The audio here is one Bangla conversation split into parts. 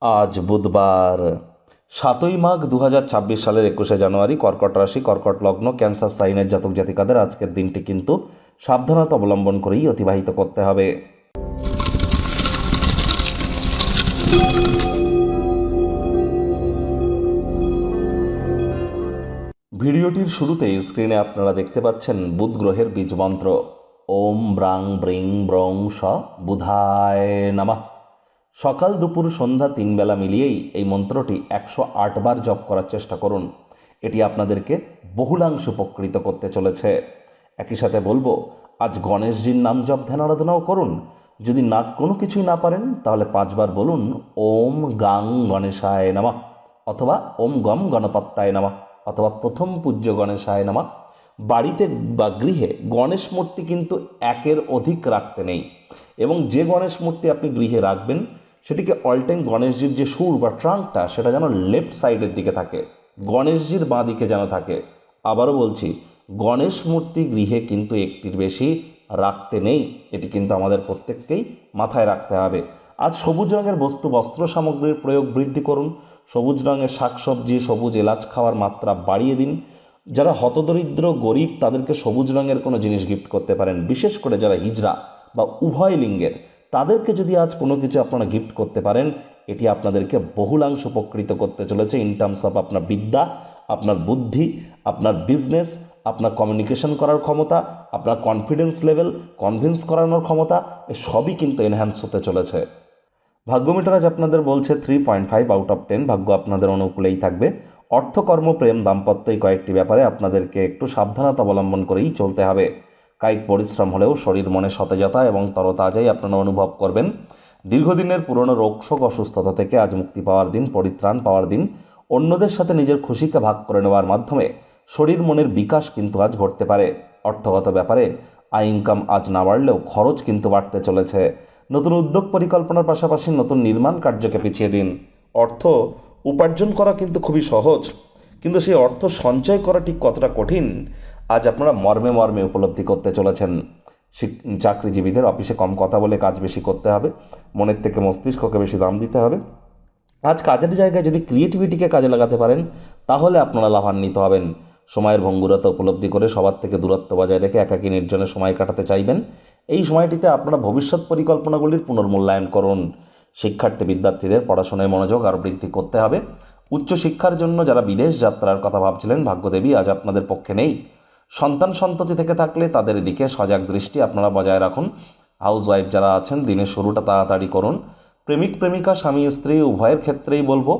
আজ বুধবার 7ই মাঘ 2026 সালের 21শে জানুয়ারি, কর্কট রাশি, কর্কট লগ্ন, ক্যান্সার সাইনের জাতক জাতিকাদের আজকের দিনটি কিন্তু সাবধানতা অবলম্বন করেই অতিবাহিত করতে হবে। ভিডিওটির শুরুতেই স্ক্রিনে আপনারা দেখতে পাচ্ছেন বুধ গ্রহের বীজ মন্ত্র ওম ব্রাং ব্রিং ব্রং স বুধায় নমঃ। সকাল দুপুর সন্ধ্যা 3 বেলা মিলিয়েই এই মন্ত্রটি 108 বার জপ করার চেষ্টা করুন। এটি আপনাদেরকে বহুলাংশ উপকৃত করতে চলেছে। একই সাথে বলবো, আজ গণেশজির নাম জপ ধ্যান আরাধনাও করুন। যদি কোনো কিছুই না পারেন তাহলে 5 বার বলুন ওম গাং গণেশায় নমঃ, অথবা ওম গম গণপত্যায় নমঃ, অথবা প্রথম পূজ্য গণেশায় নমঃ। বাড়িতে বা গৃহে গণেশ মূর্তি কিন্তু একের অধিক রাখতে নেই, এবং যে গণেশ মূর্তি আপনি গৃহে রাখবেন সেটিকে অল টাইম গণেশজির যে সুর বা ট্রাঙ্কটা সেটা যেন লেফট সাইডের দিকে থাকে, গণেশজির বাঁ দিকে যেন থাকে। আবারও বলছি, গণেশ মূর্তি গৃহে কিন্তু একটির বেশি রাখতে নেই, এটি কিন্তু আমাদের প্রত্যেককেই মাথায় রাখতে হবে। আজ সবুজ রঙের বস্ত্র সামগ্রীর প্রয়োগ বৃদ্ধি করুন। সবুজ রঙের শাকসবজি, সবুজ এলাচ খাওয়ার মাত্রা বাড়িয়ে দিন। যারা হতদরিদ্র গরিব তাদেরকে সবুজ রঙের কোনো জিনিস গিফট করতে পারেন। বিশেষ করে যারা হিজড়া বা উভয় লিঙ্গের, তাদেরকে যদি আজ কোনো কিছু আপনারা গিফট করতে পারেন, এটি আপনাদেরকে বহুলাংশ উপকৃত করতে চলেছে ইন টার্মস অফ আপনার বিদ্যা, আপনার বুদ্ধি, আপনার বিজনেস, আপনার কমিউনিকেশন করার ক্ষমতা, আপনার কনফিডেন্স লেভেল, কনভিন্স করানোর ক্ষমতা, এই সবই কিন্তু এনহ্যান্স হতে চলেছে। ভাগ্যমিটার আজ আপনাদের বলছে 3.5 আউট অফ 10। ভাগ্য আপনাদের অনুকূলেই থাকবে। অর্থ, কর্ম, প্রেম, দাম্পত্য এই কয়েকটি ব্যাপারে আপনাদেরকে একটু সাবধানতা অবলম্বন করেই চলতে হবে। কায়িক পরিশ্রম হলেও শরীর মনে সতেজতা এবং তরতাজাই আপনারা অনুভব করবেন। দীর্ঘদিনের পুরনো রোগশোক অসুস্থতা থেকে আজ মুক্তি পাওয়ার দিন, পরিত্রাণ পাওয়ার দিন। অন্যদের সাথে নিজের খুশিকে ভাগ করে নেওয়ার মাধ্যমে শরীর মনের বিকাশ কিন্তু আজ ঘটতে পারে। অর্থগত ব্যাপারে আয় ইনকাম আজ না বাড়লেও খরচ কিন্তু বাড়তে চলেছে। নতুন উদ্যোগ পরিকল্পনার পাশাপাশি নতুন নির্মাণ কার্যকে পিছিয়ে দিন। অর্থ উপার্জন করা কিন্তু খুবই সহজ, কিন্তু সেই অর্থ সঞ্চয় করা ঠিক কতটা কঠিন আজ আপনারা মর্মে মর্মে উপলব্ধি করতে চলেছেন। চাকরিজীবীদের অফিসে কম কথা বলে কাজ বেশি করতে হবে, মনের থেকে মস্তিষ্ককে বেশি দাম দিতে হবে। আজ কাজের জায়গায় যদি ক্রিয়েটিভিটিকে কাজে লাগাতে পারেন তাহলে আপনারা লাভান্বিত হবেন। সময়ের ভঙ্গুরতা উপলব্ধি করে সবার থেকে দূরত্ব বজায় রেখে একাকী নির্জনে সময় কাটাতে চাইবেন। এই সময়টিতে আপনারা ভবিষ্যৎ পরিকল্পনাগুলির পুনর্মূল্যায়ন করুন। শিক্ষার্থী বিদ্যার্থীদের পড়াশোনায় মনোযোগ আরও বৃদ্ধি করতে হবে। উচ্চশিক্ষার জন্য যারা বিদেশ যাত্রার কথা ভাবছিলেন, ভাগ্যদেবী আজ আপনাদের পক্ষে নেই। সন্তান সন্ততি থেকে থাকলে তাদের দিকে সজাগ দৃষ্টি আপনারা বজায় রাখুন। হাউসওয়াইফ যারা আছেন, দিনের শুরুটা তাড়াতাড়ি করুন। প্রেমিক প্রেমিকা, স্বামী স্ত্রী উভয়ের ক্ষেত্রেই বলবো,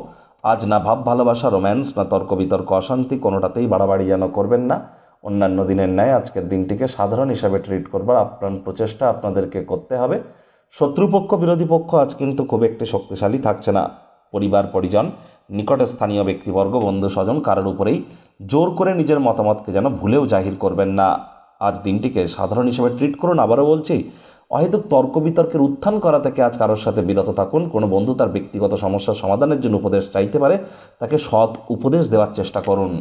আজ না ভাব ভালোবাসা, রোম্যান্স, না তর্ক বিতর্ক, অশান্তি, কোনোটাতেই বাড়াবাড়ি যেন করবেন না। অন্যান্য দিনের ন্যায় আজকের দিনটিকে সাধারণ হিসাবে ট্রিট করবার আপ্রাণ প্রচেষ্টা আপনাদেরকে করতে হবে। শত্রুপক্ষ, বিরোধী পক্ষ আজ কিন্তু খুব একটি শক্তিশালী থাকছে না। পরিবার পরিজন, নিকটে স্থানীয় ব্যক্তিবর্গ, বন্ধু স্বজন কারোর উপরেই জোর করে নিজের মতামতকে যেন ভুলেও জাহির করবেন না। আজ দিনটিকে সাধারণ হিসেবে ট্রিট করুন। আবারও বলছি, অহেতুক তর্ক বিতর্কের উত্থান করা থেকে আজ কারোর সাথে বিরত থাকুন। কোনো বন্ধু তার ব্যক্তিগত সমস্যার সমাধানের জন্য উপদেশ চাইতে পারে, তাকে সৎ উপদেশ দেওয়ার চেষ্টা করুন।